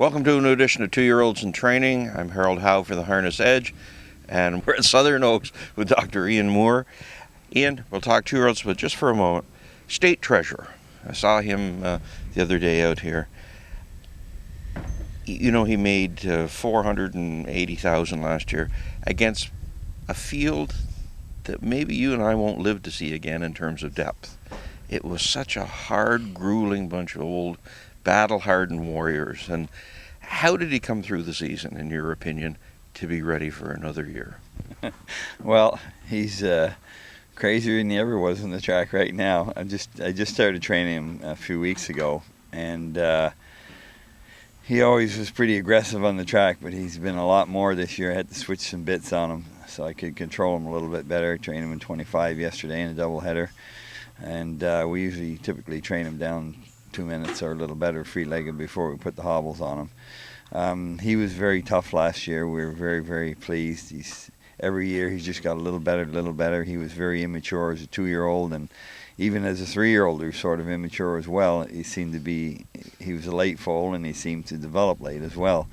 Welcome to a new edition of 2-Year-Olds in Training. I'm Harold Howe for the Harness Edge, and we're at Southern Oaks with Dr. Ian Moore. Ian, we'll talk 2-year-olds, but just for a moment, State Treasurer. I saw him the other day out here. You know, he made $480,000 last year against a field that maybe you and I won't live to see again in terms of depth. It was such a hard, grueling bunch of old, battle-hardened warriors. And how did he come through the season, in your opinion, to be ready for another year? Well, he's crazier than he ever was on the track right now. I just started training him a few weeks ago, and he always was pretty aggressive on the track, but he's been a lot more this year. I had to switch some bits on him so I could control him a little bit better. Trained him in 25 yesterday in a doubleheader, and we typically train him down 2 minutes or a little better free-legged before we put the hobbles on him. He was very tough last year. We were very, very pleased. Every year he's just got a little better. He was very immature as a 2-year-old, and even as a 3-year-old, he was sort of immature as well. He was a late foal, and he seemed to develop late as well.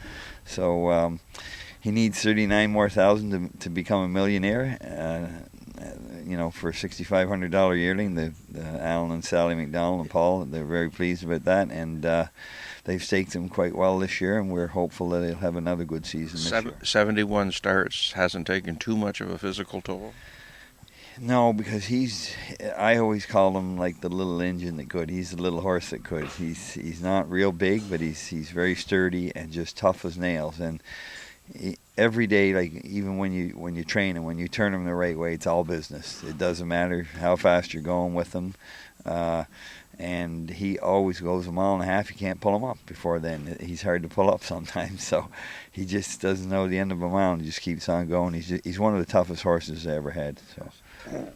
So he needs 39 more thousand to become a millionaire. For a $6,500 yearling, the Alan and Sally McDonald and Paul, they're very pleased about that, and they've staked him quite well this year, and we're hopeful that he'll have another good season this year. 71 starts hasn't taken too much of a physical toll? No, because I always call him like the little engine that could. He's the little horse that could. He's not real big, but he's very sturdy and just tough as nails. And every day, like even when you train him, when you turn him the right way, it's all business. It doesn't matter how fast you're going with him. And he always goes a mile and a half. You can't pull him up before then. He's hard to pull up sometimes, so he just doesn't know the end of a mile and just keeps on going. He's one of the toughest horses I ever had. So.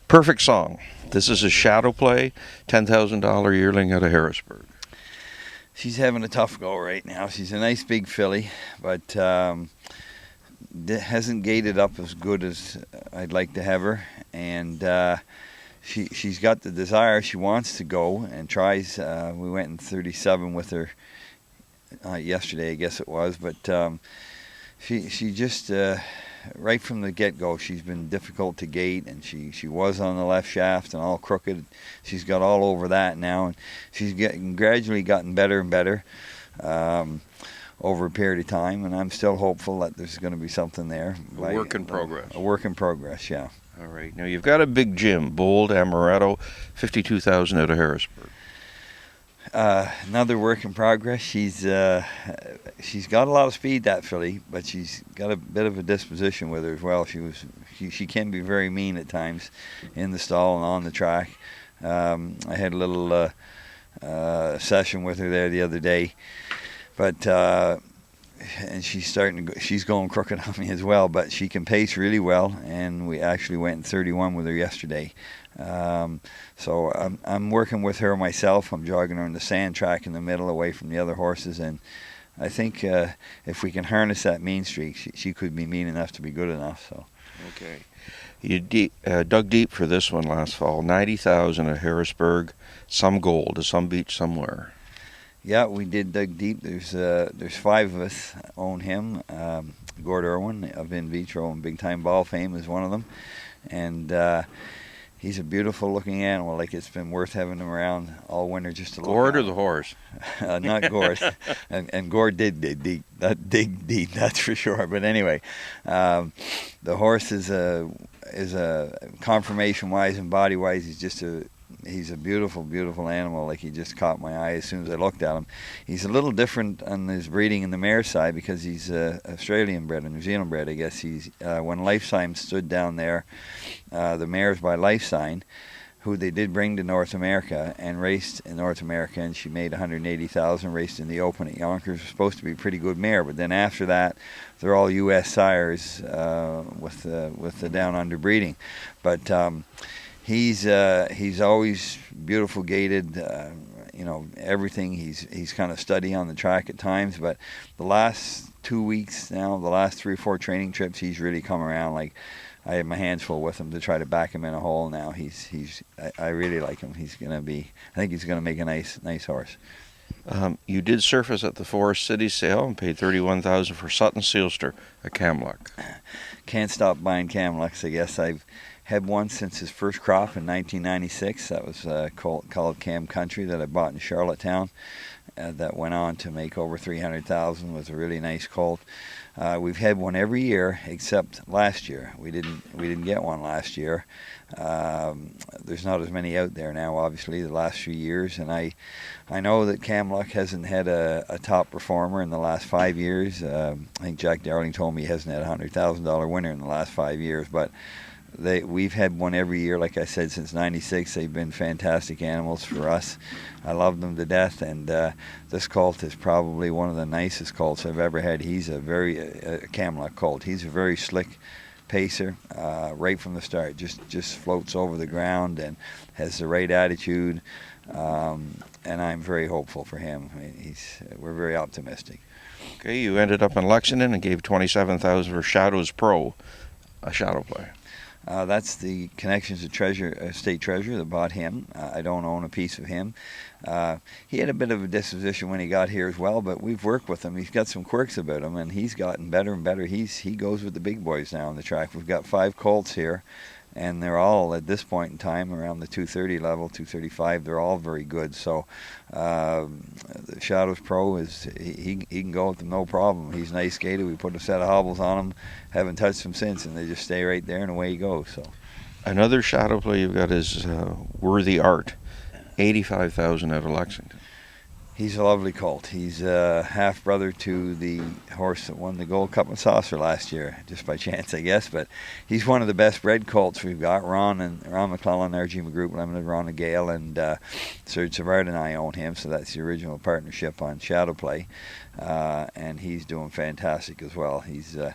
Perfect song. This is a Shadow Play, $10,000 yearling out of Harrisburg. She's having a tough go right now. She's a nice big filly, but hasn't gated up as good as I'd like to have her, and she's got the desire. She wants to go and tries. We went in 37 with her yesterday, I guess it was, but she just right from the get-go, she's been difficult to gate, and she was on the left shaft and all crooked. She's got all over that now, and she's gradually gotten better and better over a period of time, and I'm still hopeful that there's going to be something there. A work in progress. A work in progress, yeah. All right. Now, you've got a big gym, Bold Amaretto, $52,000 out of Harrisburg. Another work in progress. She's got a lot of speed, that filly, but she's got a bit of a disposition with her as well. She can be very mean at times in the stall and on the track. I had a little session with her there the other day, but and she's going crooked on me as well, but she can pace really well, and we actually went in 31 with her yesterday. So I'm working with her myself. I'm jogging her on the sand track in the middle away from the other horses, and I think if we can harness that mean streak, she could be mean enough to be good enough. So. Okay. You dug deep for this one last fall, $90,000 at Harrisburg, some gold, some beach somewhere. Yeah, we did dig deep. There's 5 of us own him. Gord Irwin of In Vitro and Big Time Ball fame is one of them, and he's a beautiful looking animal. Like, it's been worth having him around all winter just to look at. Gord or the horse? Not Gord. and Gord did dig deep, that's for sure. But anyway, the horse is a conformation wise and body wise, he's a beautiful, beautiful animal. Like, he just caught my eye as soon as I looked at him. He's a little different on his breeding in the mare side because he's Australian bred and New Zealand bred, I guess. When Lifesign stood down there, the mares by Lifesign, who they did bring to North America and raced in North America, and she made $180,000, raced in the Open at Yonkers. Was supposed to be a pretty good mare, but then after that, they're all U.S. sires with the down under breeding. But he's always beautiful gated, everything. He's kind of steady on the track at times, but the last 2 weeks now, the last 3 or 4 training trips, he's really come around. Like, I have my hands full with him to try to back him in a hole now. I really like him. I think he's gonna make a nice horse. You did surface at the Forest City sale and paid $31,000 for Sutton Sealster, a Kamluk. Can't stop buying Kamluks, I guess. I've had one since his first crop in 1996. That was a colt called Cam Country that I bought in Charlottetown. That went on to make over 300,000. Was a really nice colt. We've had one every year except last year. We didn't get one last year. There's not as many out there now, obviously, the last few years, and I know that Kamluk hasn't had a top performer in the last 5 years. I think Jack Darling told me he hasn't had a $100,000 winner in the last 5 years, but we've had one every year, like I said, since '96. They've been fantastic animals for us. I love them to death, and this colt is probably one of the nicest colts I've ever had. He's a very Kamluk colt. He's a very slick pacer right from the start. Just floats over the ground and has the right attitude, and I'm very hopeful for him. I mean, we're very optimistic. Okay, you ended up in Lexington and gave $27,000 for Shadows Pro, a shadow play. That's the Connections to State Treasure that bought him. I don't own a piece of him. He had a bit of a disposition when he got here as well, but we've worked with him. He's got some quirks about him, and he's gotten better and better. He goes with the big boys now on the track. We've got 5 colts here, and they're all, at this point in time, around the 230 level, 235. They're all very good. So the Shadows Pro, he can go with them no problem. He's nice skated. We put a set of hobbles on him, haven't touched them since, and they just stay right there, and away he goes. So another shadow play you've got is Worthy Art, $85,000 out of Lexington. He's a lovely colt. He's a half-brother to the horse that won the Gold Cup and Saucer last year, just by chance, I guess. But he's one of the best bred colts we've got. Ron McClellan, RG Group Limited, Ron and Gale, and Serge Savard and I own him, so that's the original partnership on Shadow Play. And he's doing fantastic as well. He's a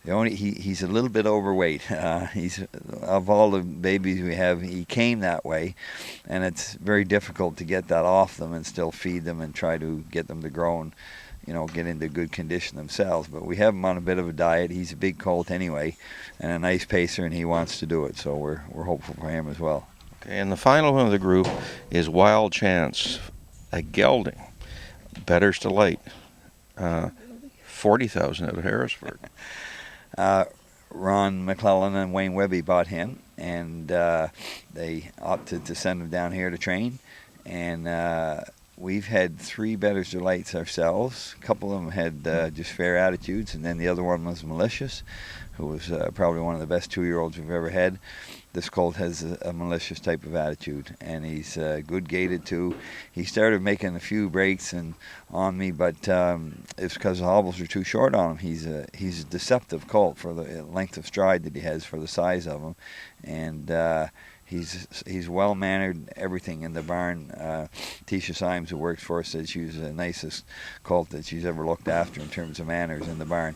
little bit overweight. He's, of all the babies we have, he came that way, and it's very difficult to get that off them and still feed them and try to get them to grow and, get into good condition themselves. But we have him on a bit of a diet. He's a big colt anyway, and a nice pacer, and he wants to do it. So we're hopeful for him as well. Okay, and the final one of the group is Wild Chance, a gelding, Bettor's Delight, $40,000 out of Harrisburg. Ron McClellan and Wayne Webby bought him, and they opted to send him down here to train. And we've had 3 Bettor's Delights ourselves. A couple of them had just fair attitudes, and then the other one was Malicious, who was probably one of the best 2-year-olds we've ever had. This colt has a malicious type of attitude, and he's good gaited too. He started making a few breaks on me, but it's because the hobbles are too short on him. He's a deceptive colt for the length of stride that he has for the size of him, and he's well mannered. Everything in the barn. Tisha Symes, who works for us, said she was the nicest colt that she's ever looked after in terms of manners in the barn.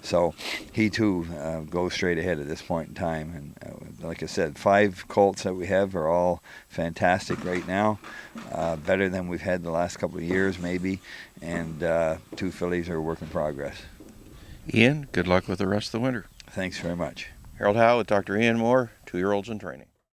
So he too goes straight ahead at this point in time. And like I said, 5 colts that we have are all fantastic right now, better than we've had the last couple of years maybe, and 2 fillies are a work in progress. Ian, good luck with the rest of the winter. Thanks very much. Harold Howe with Dr. Ian Moore, 2-year-olds in training.